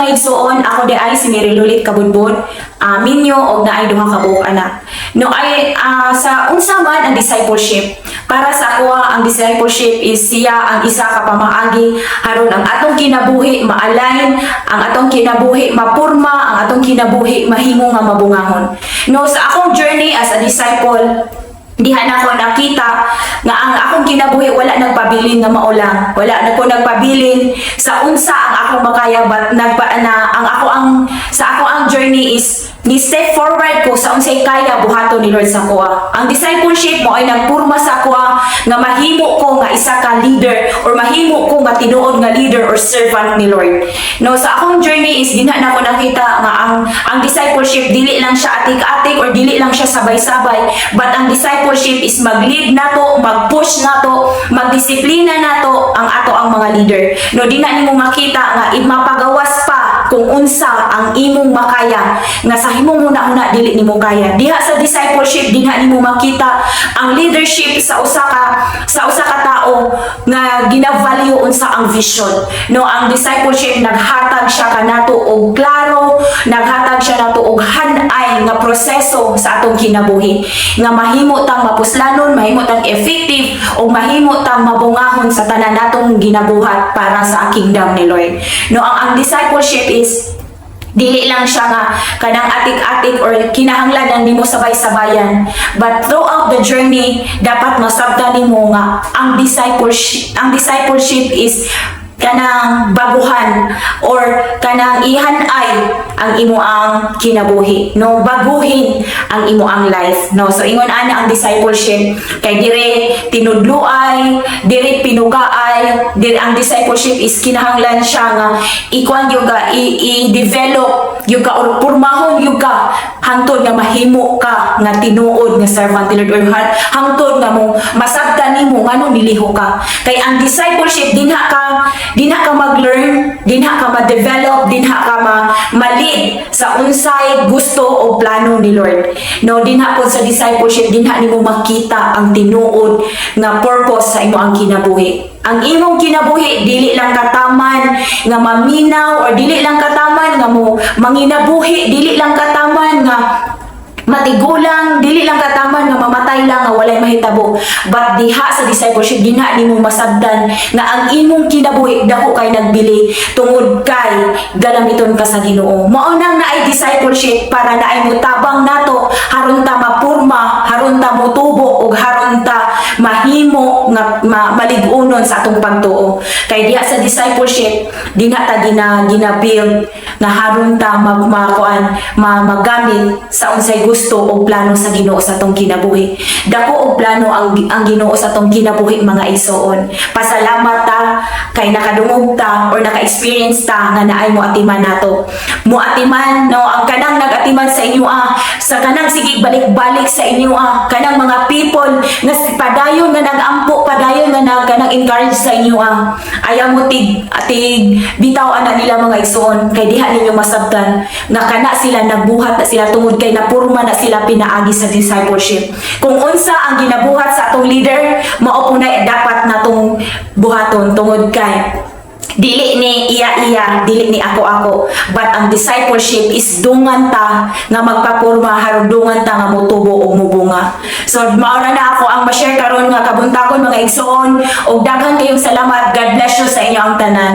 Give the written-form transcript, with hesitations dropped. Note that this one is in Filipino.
mga igsuon, ako di ay si Mary Lulit Kabudbud, minyo og naay duha ka buok anak. No ay sa unsa man ang discipleship. Para sa ako ang discipleship is siya ang isa ka pamaagi aron ang atong kinabuhi ma-align, ang atong kinabuhi mapurma, ang atong kinabuhi mahimo nga mabungahon. No sa akong journey as a disciple, diha na ako nakita nga ang akong kinabuhi wala nagpabilin nga maulang, wala na ko nagpabilin sa unsa ang akong makaya, but sa ako ang journey is ni step forward ko sa unsay kaya buhaton ni Lord sa kuha. Ang discipleship mo ay nagpurma sa kuha nga mahimo ko nga isa ka leader or mahimo ko nga tinuod nga leader or servant ni Lord. No, sa akong journey is dinha na ko nakita nga ang discipleship dili lang siya atik-atik or dili lang siya sabay-sabay, but ang discipleship is mag-lead nato, mag-push nato, magdisiplina nato ang mga leader. No, di na nimo makita nga mapagawas pa kung unsa ang imong makaya nga sa himong una dili nimo kaya. Diha sa discipleship dinha nimo makita ang leadership sa usa ka tao nga ginavalue unsa ang vision. No, ang discipleship naghatag siya kanato og klaro, naghatag siya nato og hanay nga proseso sa atong kinabuhi nga mahimo tang mapuslanon, mahimo tang effective o mahimo tang mabungahon sa tanan natong ginabuhat para sa kingdom ni Lord. No, ang discipleship is dili lang siya nga kanang atik-atik or kinahanglan nimo sabay-sabayan, but throughout the journey dapat masabtan nimo nga ang discipleship is kanang baguhan or kanang ihanay ang imo ang kinabuhi, no, baguhin ang imo ang life, no. So ingon ana ang discipleship kay dire tinudluay, dire pinugaay, dire ang discipleship is kinahanglan siya nga ikuan yoga i-develop yoga or purmahon yoga hangtod nga mahimo ka nga tinuod nga servant ni Lord, or hangtod nga mo masabtan nimo ngano niliho ka. Kay ang discipleship dinha ka mag-learn, dinha ka ma-develop, dinha ka ma-lead sa unsay gusto o plano ni Lord. No, dinha po sa discipleship, dinha nimo makita ang tinuod nga purpose sa imo ang kinabuhi. Ang imong kinabuhi dili lang kataman nga maminaw or dili lang kataman nga mo manginabuhi, dili lang kataman nga matigulang, dili lang kataman nga mamatay lang nga walay mahitabo, but diha sa discipleship dinha nimo masabdan nga ang imong kinabuhi dako kay nagbili tungod kay galamiton ka sa Ginoo. Mao nang naay discipleship para naay mutabang nato haron ta mapurma, haron ta motubo ug haron ta mahimo nga maligunon sa atong pagtuo. Kay diha sa discipleship dinha ta gina-build nga haron ta magamit sa unsay gusto o plano sa Ginoo sa atong kinabuhi. Dako og plano ang Ginoo sa atong kinabuhi mga igsoon. Pasalamat ta kay nakadungog ta or naka-experience ta nga naay mo atiman nato. Mo atiman, no, ang kanang nagatiman sa inyo sa kanang sige balik-balik sa inyo kanang mga people nga padayon nga nagampo, padayon nga kanang encourage sa inyo ayaw mo tig bitaw ana nila mga igsoon kay diha ninyo masabtan nga kana sila nagbuhat na sila tungod kay napurma na sila pinaagi sa discipleship. Kung unsa ang ginabuhat sa atong leader, mao po na dapat natong buhaton tungod kay dili ni iya-iya, dili ni ako-ako, but ang discipleship is dungan ta nga magpapurma haron dungan ta nga motubo o mubunga. So maura na ako ang ma-share karon nga kabuntakon mga igsoon, og daghan kayong salamat. God bless you sa inyo ang tanan.